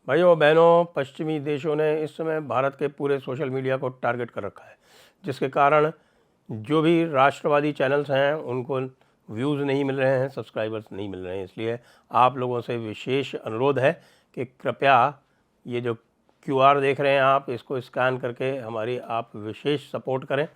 भाइयों बहनों, पश्चिमी देशों ने इस समय भारत के पूरे सोशल मीडिया को टारगेट कर रखा है, जिसके कारण जो भी राष्ट्रवादी चैनल्स हैं उनको व्यूज़ नहीं मिल रहे हैं, सब्सक्राइबर्स नहीं मिल रहे हैं। इसलिए आप लोगों से विशेष अनुरोध है कि कृपया ये जो QR देख रहे हैं आप, इसको स्कैन करके हमारी आप विशेष सपोर्ट करें।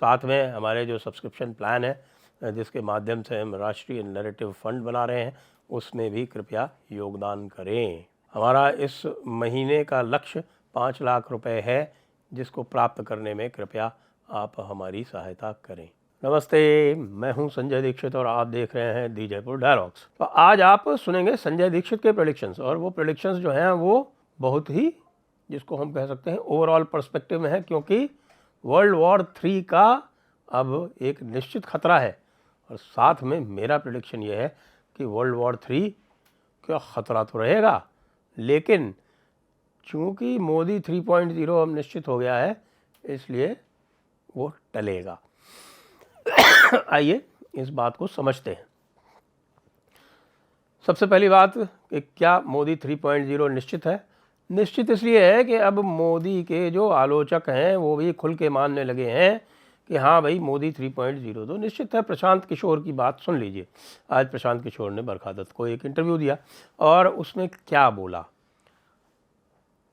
साथ में हमारे जो सब्सक्रिप्शन प्लान है जिसके माध्यम से हम राष्ट्रीय नैरेटिव फंड बना रहे हैं, उसमें भी कृपया योगदान करें। हमारा इस महीने का लक्ष्य 5 लाख रुपए है, जिसको प्राप्त करने में कृपया आप हमारी सहायता करें। नमस्ते, मैं हूं संजय दीक्षित और आप देख रहे हैं दी जयपुर डायलॉग्स। तो आज आप सुनेंगे संजय दीक्षित के प्रेडिक्शंस, और वो प्रेडिक्शंस जो हैं वो बहुत ही, जिसको हम कह सकते हैं, ओवरऑल पर्सपेक्टिव में है, क्योंकि वर्ल्ड वॉर 3 का अब एक निश्चित खतरा है। और साथ में मेरा प्रेडिक्शन ये है कि वर्ल्ड वॉर 3 का खतरा तो रहेगा, लेकिन चूंकि मोदी 3.0 अब निश्चित हो गया है, इसलिए वो टलेगा। आइए इस बात को समझते हैं। सबसे पहली बात कि क्या मोदी 3.0 निश्चित है? निश्चित इसलिए है कि अब मोदी के जो आलोचक हैं वो भी खुल के मानने लगे हैं कि हाँ भाई, मोदी 3.0 तो निश्चित है। प्रशांत किशोर की बात सुन लीजिए। आज प्रशांत किशोर ने बरखा दत्त को एक इंटरव्यू दिया और उसमें क्या बोला,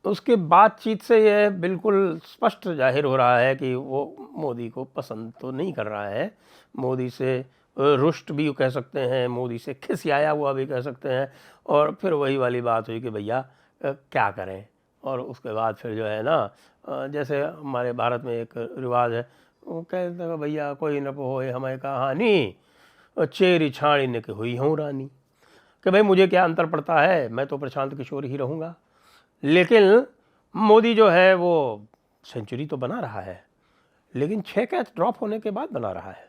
उसके बातचीत से यह बिल्कुल स्पष्ट जाहिर हो रहा है कि वो मोदी को पसंद तो नहीं कर रहा है। मोदी से रुष्ट भी कह सकते हैं, मोदी से खिसियाया हुआ भी कह सकते हैं। और फिर वही वाली बात हुई कि भैया क्या करें। और उसके बाद फिर जो है ना, जैसे हमारे भारत में एक रिवाज है, वो कहते हैं भैया कोई न होए हमें कहानी, चेरी छाड़ी ने कि हुई हूँ रानी। कि भाई मुझे क्या अंतर पड़ता है, मैं तो प्रशांत किशोर ही रहूँगा। लेकिन मोदी जो है वो सेंचुरी तो बना रहा है, लेकिन 6 कैच ड्रॉप होने के बाद बना रहा है।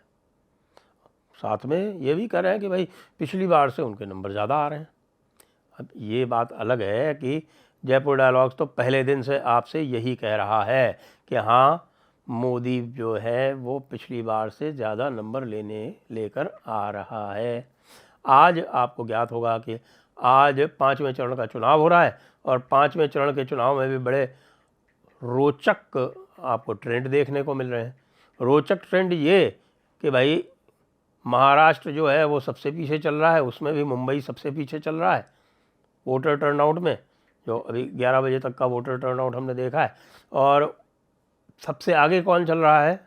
साथ में ये भी कह रहे हैं कि भाई पिछली बार से उनके नंबर ज़्यादा आ रहे हैं। अब ये बात अलग है कि जयपुर डायलॉग्स तो पहले दिन से आपसे यही कह रहा है कि हाँ, मोदी जो है वो पिछली बार से ज़्यादा नंबर लेकर आ रहा है। आज आपको ज्ञात होगा कि आज 5वें चरण का चुनाव हो रहा है, और 5वें चरण के चुनाव में भी बड़े रोचक आपको ट्रेंड देखने को मिल रहे हैं। रोचक ट्रेंड ये कि भाई महाराष्ट्र जो है वो सबसे पीछे चल रहा है, उसमें भी मुंबई सबसे पीछे चल रहा है वोटर टर्नआउट में। जो अभी 11 बजे तक का वोटर टर्नआउट हमने देखा है। और सबसे आगे कौन चल रहा है?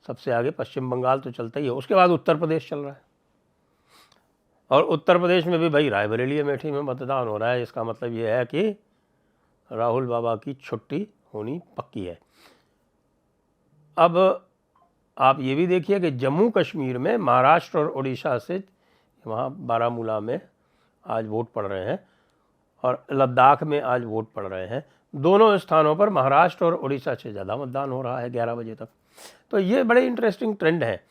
सबसे आगे पश्चिम बंगाल तो चलता ही है, उसके बाद उत्तर प्रदेश चल रहा है। और उत्तर प्रदेश में भी भाई रायबरेली अमेठी में मतदान हो रहा है। इसका मतलब ये है कि राहुल बाबा की छुट्टी होनी पक्की है। अब आप ये भी देखिए कि जम्मू कश्मीर में महाराष्ट्र और उड़ीसा से, वहाँ बारामूला में आज वोट पड़ रहे हैं, और लद्दाख में आज वोट पड़ रहे हैं। दोनों स्थानों पर महाराष्ट्र और उड़ीसा से ज़्यादा मतदान हो रहा है 11 बजे तक। तो ये बड़े इंटरेस्टिंग ट्रेंड है।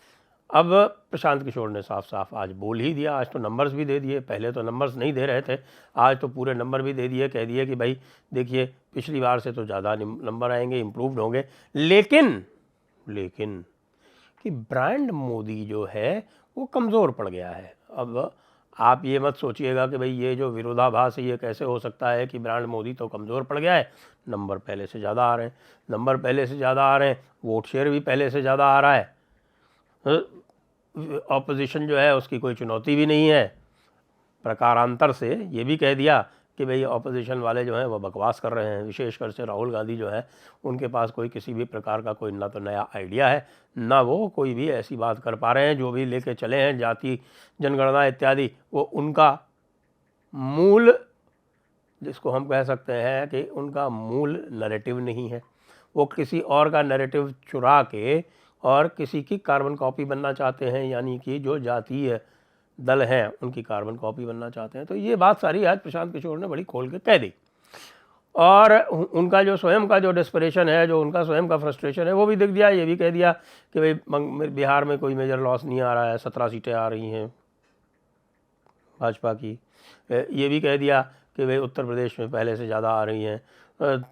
अब प्रशांत किशोर ने साफ साफ आज बोल ही दिया, आज तो नंबर्स भी दे दिए। पहले तो नंबर्स नहीं दे रहे थे, आज तो पूरे नंबर भी दे दिए। कह दिए कि भाई देखिए, पिछली बार से तो ज़्यादा नंबर आएंगे, इम्प्रूव्ड होंगे। लेकिन कि ब्रांड मोदी जो है वो कमज़ोर पड़ गया है। अब आप ये मत सोचिएगा कि भाई ये जो विरोधाभास है ये कैसे हो सकता है कि ब्रांड मोदी तो कमज़ोर पड़ गया है, नंबर पहले से ज़्यादा आ रहे हैं। नंबर पहले से ज़्यादा आ रहे हैं, वोट शेयर भी पहले से ज़्यादा आ रहा है। ऑपोजिशन जो है उसकी कोई चुनौती भी नहीं है। प्रकारांतर से ये भी कह दिया कि भाई ऑपोजिशन वाले जो हैं वो बकवास कर रहे हैं। विशेषकर से राहुल गांधी जो है, उनके पास कोई किसी भी प्रकार का कोई ना तो नया आइडिया है, ना वो कोई भी ऐसी बात कर पा रहे हैं। जो भी लेके चले हैं जाति जनगणना इत्यादि, वो उनका मूल, जिसको हम कह सकते हैं कि उनका मूल नैरेटिव नहीं है। वो किसी और का नैरेटिव चुरा के और किसी की कार्बन कॉपी बनना चाहते हैं, यानी कि जो जातीय दल हैं उनकी कार्बन कॉपी बनना चाहते हैं। तो ये बात सारी आज प्रशांत किशोर ने बड़ी खोल के कह दी। और उनका जो स्वयं का जो डेस्परेशन है, जो उनका स्वयं का फ्रस्ट्रेशन है, वो भी दिख दिया। ये भी कह दिया कि भाई बिहार में कोई मेजर लॉस नहीं आ रहा है, 17 सीटें आ रही हैं भाजपा की। ये भी कह दिया कि भाई उत्तर प्रदेश में पहले से ज़्यादा आ रही हैं।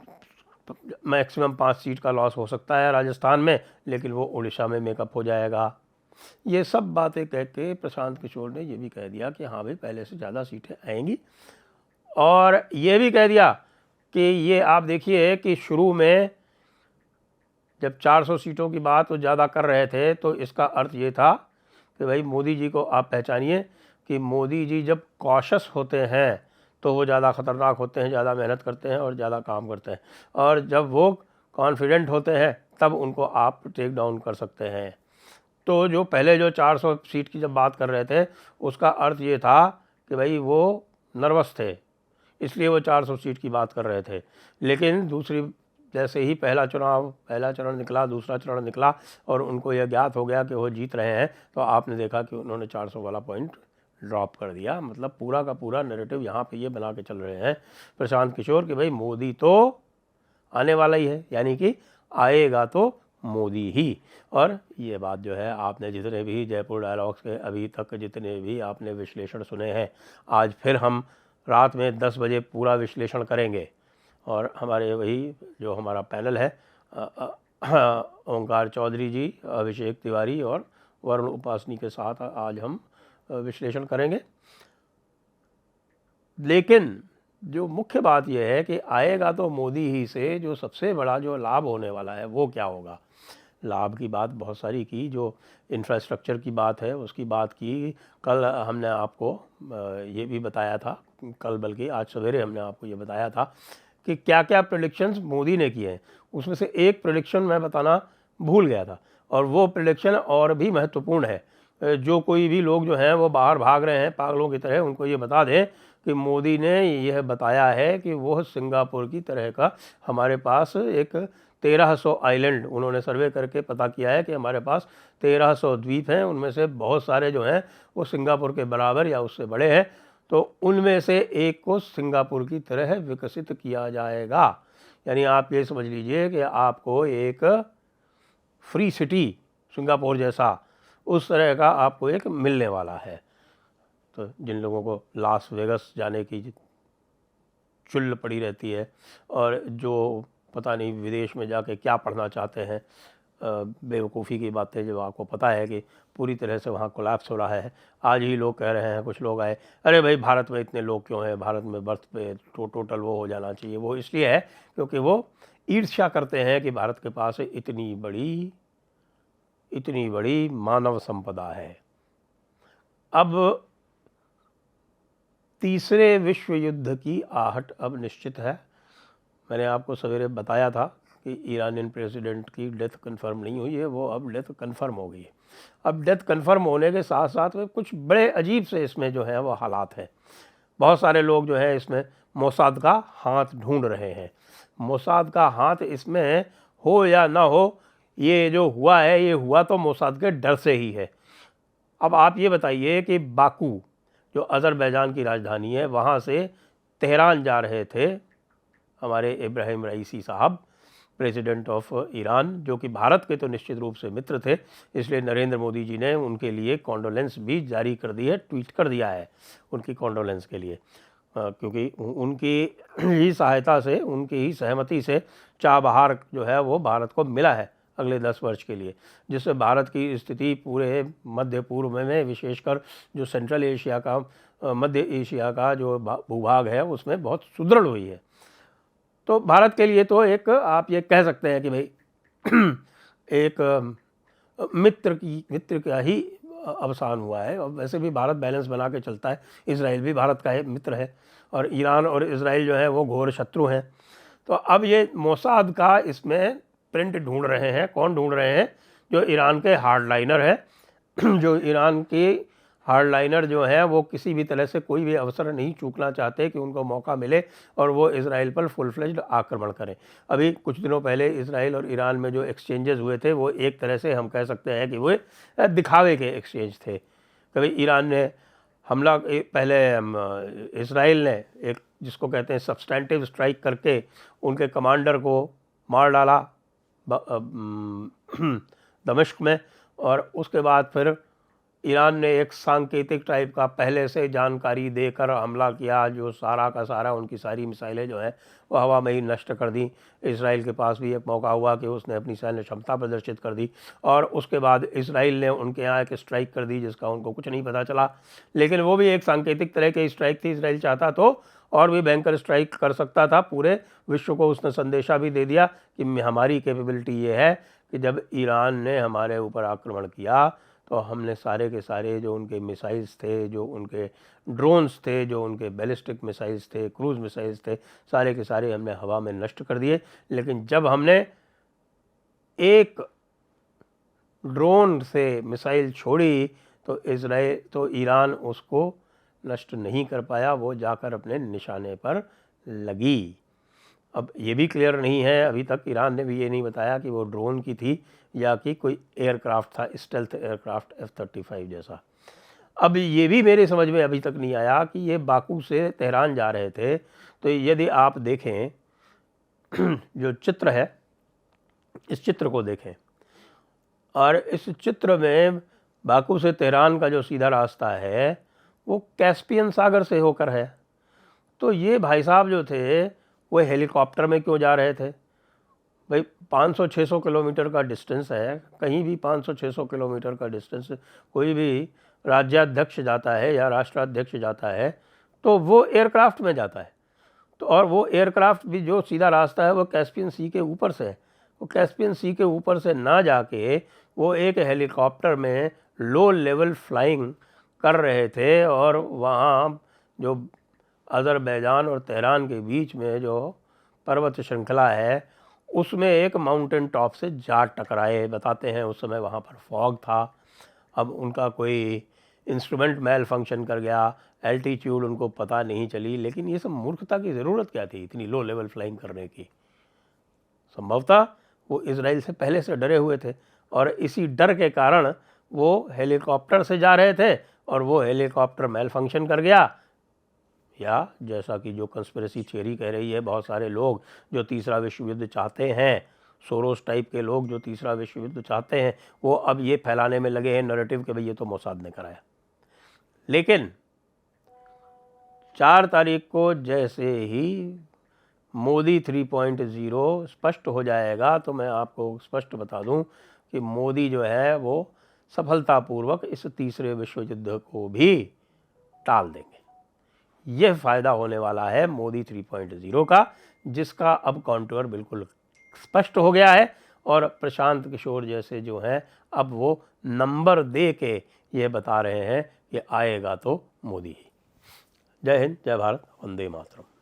मैक्सिमम 5 सीट का लॉस हो सकता है राजस्थान में, लेकिन वो उड़ीसा में मेकअप हो जाएगा। ये सब बातें कह के प्रशांत किशोर ने ये भी कह दिया कि हाँ भाई, पहले से ज़्यादा सीटें आएंगी। और ये भी कह दिया कि ये आप देखिए कि शुरू में जब 400 सीटों की बात वो ज़्यादा कर रहे थे तो इसका अर्थ ये था कि भाई मोदी जी को आप पहचानिए कि मोदी जी जब कॉशस होते हैं तो वो ज़्यादा ख़तरनाक होते हैं, ज़्यादा मेहनत करते हैं और ज़्यादा काम करते हैं, और जब वो कॉन्फिडेंट होते हैं तब उनको आप टेक डाउन कर सकते हैं। तो जो पहले जो 400 सीट की जब बात कर रहे थे उसका अर्थ ये था कि भाई वो नर्वस थे, इसलिए वो 400 सीट की बात कर रहे थे। लेकिन दूसरी जैसे ही पहला चरण निकला, दूसरा चरण निकला और उनको यह ज्ञात हो गया कि वो जीत रहे हैं, तो आपने देखा कि उन्होंने 400 वाला पॉइंट ड्रॉप कर दिया। मतलब पूरा का पूरा नैरेटिव यहाँ पे ये बना के चल रहे हैं प्रशांत किशोर कि भाई मोदी तो आने वाला ही है, यानी कि आएगा तो मोदी ही। और ये बात जो है आपने जितने भी जयपुर डायलॉग्स के अभी तक जितने भी आपने विश्लेषण सुने हैं, आज फिर हम रात में 10 बजे पूरा विश्लेषण करेंगे। और हमारे वही जो हमारा पैनल है ओंकार चौधरी जी, अभिषेक तिवारी और वरुण उपासनी के साथ आज हम विश्लेषण करेंगे। लेकिन जो मुख्य बात यह है कि आएगा तो मोदी ही से जो सबसे बड़ा जो लाभ होने वाला है वो क्या होगा। लाभ की बात बहुत सारी की, जो इंफ्रास्ट्रक्चर की बात है उसकी बात की। कल हमने आपको ये भी बताया था, कल बल्कि आज सवेरे हमने आपको ये बताया था कि क्या क्या प्रेडिक्शंस मोदी ने किए हैं। उसमें से एक प्रेडिक्शन मैं बताना भूल गया था, और वो प्रेडिक्शन और भी महत्वपूर्ण है। जो कोई भी लोग जो हैं वो बाहर भाग रहे हैं पागलों की तरह, उनको ये बता दें कि मोदी ने यह बताया है कि वो सिंगापुर की तरह का हमारे पास एक 1300 आइलैंड, उन्होंने सर्वे करके पता किया है कि हमारे पास 1300 द्वीप हैं, उनमें से बहुत सारे जो हैं वो सिंगापुर के बराबर या उससे बड़े हैं। तो उनमें से एक को सिंगापुर की तरह विकसित किया जाएगा। यानी आप ये समझ लीजिए कि आपको एक फ्री सिटी सिंगापुर जैसा उस तरह का आपको एक मिलने वाला है। तो जिन लोगों को लास वेगस जाने की चुल्ल पड़ी रहती है और जो पता नहीं विदेश में जाके क्या पढ़ना चाहते हैं, बेवकूफ़ी की बातें, जो आपको पता है कि पूरी तरह से वहाँ कोलैप्स हो रहा है। आज ही लोग कह रहे हैं, कुछ लोग आए, अरे भाई भारत में इतने लोग क्यों हैं, भारत में बर्थ पे टोटल वो हो जाना चाहिए। वो इसलिए है क्योंकि वो ईर्ष्या करते हैं कि भारत के पास इतनी बड़ी मानव संपदा है। अब तीसरे विश्व युद्ध की आहट अब निश्चित है। मैंने आपको सवेरे बताया था कि ईरानियन प्रेसिडेंट की डेथ कंफर्म नहीं हुई है, वो अब डेथ कंफर्म हो गई है। अब डेथ कंफर्म होने के साथ साथ में कुछ बड़े अजीब से इसमें जो है वो हालात हैं। बहुत सारे लोग जो है इसमें मोसाद का हाथ ढूंढ रहे हैं। मोसाद का हाथ इसमें हो या ना हो, ये जो हुआ है ये हुआ तो मोसाद के डर से ही है। अब आप ये बताइए कि बाकू जो अज़रबैजान की राजधानी है, वहाँ से तेहरान जा रहे थे हमारे इब्राहिम रईसी साहब, प्रेसिडेंट ऑफ ईरान, जो कि भारत के तो निश्चित रूप से मित्र थे, इसलिए नरेंद्र मोदी जी ने उनके लिए कॉन्डोलेंस भी जारी कर दी है, ट्वीट कर दिया है उनकी कॉन्डोलेंस के लिए, क्योंकि उनकी ही सहायता से, उनकी ही सहमति से चाबहार जो है वो भारत को मिला है अगले 10 वर्ष के लिए, जिससे भारत की स्थिति पूरे मध्य पूर्व में विशेषकर जो सेंट्रल एशिया का, मध्य एशिया का जो भूभाग है उसमें बहुत सुदृढ़ हुई है। तो भारत के लिए तो एक आप ये कह सकते हैं कि भाई एक मित्र का ही अवसान हुआ है। और वैसे भी भारत बैलेंस बना के चलता है, इसराइल भी भारत का मित्र है और ईरान और इसराइल जो है वो घोर शत्रु हैं। तो अब ये मोसाद का इसमें प्रिंट ढूंढ रहे हैं। कौन ढूंढ रहे हैं? जो ईरान के हार्डलाइनर हैं जो ईरान के हार्डलाइनर जो हैं वो किसी भी तरह से कोई भी अवसर नहीं चूकना चाहते कि उनको मौका मिले और वो इसराइल पर फुल फ्लेज्ड आक्रमण करें। अभी कुछ दिनों पहले इसराइल और ईरान में जो एक्सचेंजेस हुए थे वो एक तरह से हम कह सकते हैं कि वो दिखावे के एक्सचेंज थे। कभी ईरान ने हमला, पहले इसराइल ने एक जिसको कहते हैं सब्सटेंटिव स्ट्राइक करके उनके कमांडर को मार डाला दमिश्क में, और उसके बाद फिर ईरान ने एक सांकेतिक टाइप का पहले से जानकारी देकर हमला किया, जो सारा का सारा उनकी सारी मिसाइलें जो हैं वो हवा में ही नष्ट कर दी। इसराइल के पास भी एक मौका हुआ कि उसने अपनी सैन्य क्षमता प्रदर्शित कर दी और उसके बाद इसराइल ने उनके यहाँ एक स्ट्राइक कर दी जिसका उनको कुछ नहीं पता चला, लेकिन वो भी एक सांकेतिक तरह की स्ट्राइक थी। इसराइल चाहता तो और भी भयंकर स्ट्राइक कर सकता था, पूरे विश्व को उसने संदेशा भी दे दिया कि हमारी कैपेबिलिटी ये है कि जब ईरान ने हमारे ऊपर आक्रमण किया तो हमने सारे के सारे जो उनके मिसाइल्स थे, जो उनके ड्रोन्स थे, जो उनके बैलिस्टिक मिसाइल्स थे, क्रूज़ मिसाइल्स थे, सारे के सारे हमने हवा में नष्ट कर दिए। लेकिन जब हमने एक ड्रोन से मिसाइल छोड़ी तो ईरान उसको नष्ट नहीं कर पाया, वो जाकर अपने निशाने पर लगी। अब ये भी क्लियर नहीं है अभी तक, ईरान ने भी ये नहीं बताया कि वो ड्रोन की थी या कि कोई एयरक्राफ्ट था, स्टेल्थ एयरक्राफ्ट F-35 जैसा। अब ये भी मेरे समझ में अभी तक नहीं आया कि ये बाकू से तेहरान जा रहे थे। तो यदि आप देखें जो चित्र है, इस चित्र को देखें और इस चित्र में बाकू से तेहरान का जो सीधा रास्ता है वो कैस्पियन सागर से होकर है। तो ये भाई साहब जो थे वो हेलीकॉप्टर में क्यों जा रहे थे? भाई 500-600 किलोमीटर का डिस्टेंस है, कहीं भी 500-600 किलोमीटर का डिस्टेंस कोई भी राज्याध्यक्ष जाता है या राष्ट्राध्यक्ष जाता है तो वो एयरक्राफ्ट में जाता है। तो और वो एयरक्राफ्ट भी जो सीधा रास्ता है वो कैस्पियन सी के ऊपर से है। वो कैस्पियन सी के ऊपर से ना जाके वो एक हेलीकॉप्टर में लो लेवल फ्लाइंग कर रहे थे और वहाँ जो अज़रबैजान और तेहरान के बीच में जो पर्वत श्रृंखला है उसमें एक माउंटेन टॉप से जा टकराए। बताते हैं उस समय वहाँ पर फॉग था, अब उनका कोई इंस्ट्रूमेंट मेल फंक्शन कर गया, एल्टीट्यूड उनको पता नहीं चली। लेकिन ये सब मूर्खता की ज़रूरत क्या थी इतनी लो लेवल फ्लाइंग करने की? संभवतः वो इजराइल से पहले से डरे हुए थे और इसी डर के कारण वो हेलीकॉप्टर से जा रहे थे और वो हेलीकॉप्टर मेल फंक्शन कर गया, या जैसा कि जो कंस्पिरेसी थियरी कह रही है बहुत सारे लोग जो तीसरा विश्व युद्ध चाहते हैं, सोरोस टाइप के लोग जो तीसरा विश्व युद्ध चाहते हैं, वो अब ये फैलाने में लगे हैं नैरेटिव कि भाई ये तो मोसाद ने कराया। लेकिन 4 तारीख को जैसे ही मोदी 3.0 स्पष्ट हो जाएगा तो मैं आपको स्पष्ट बता दूं कि मोदी जो है वो सफलतापूर्वक इस तीसरे विश्व युद्ध को भी टाल देंगे। यह फ़ायदा होने वाला है मोदी 3.0 का, जिसका अब कॉन्टूर बिल्कुल स्पष्ट हो गया है और प्रशांत किशोर जैसे जो हैं अब वो नंबर दे के ये बता रहे हैं कि आएगा तो मोदी ही। जय हिंद, जय भारत, वंदे मातरम।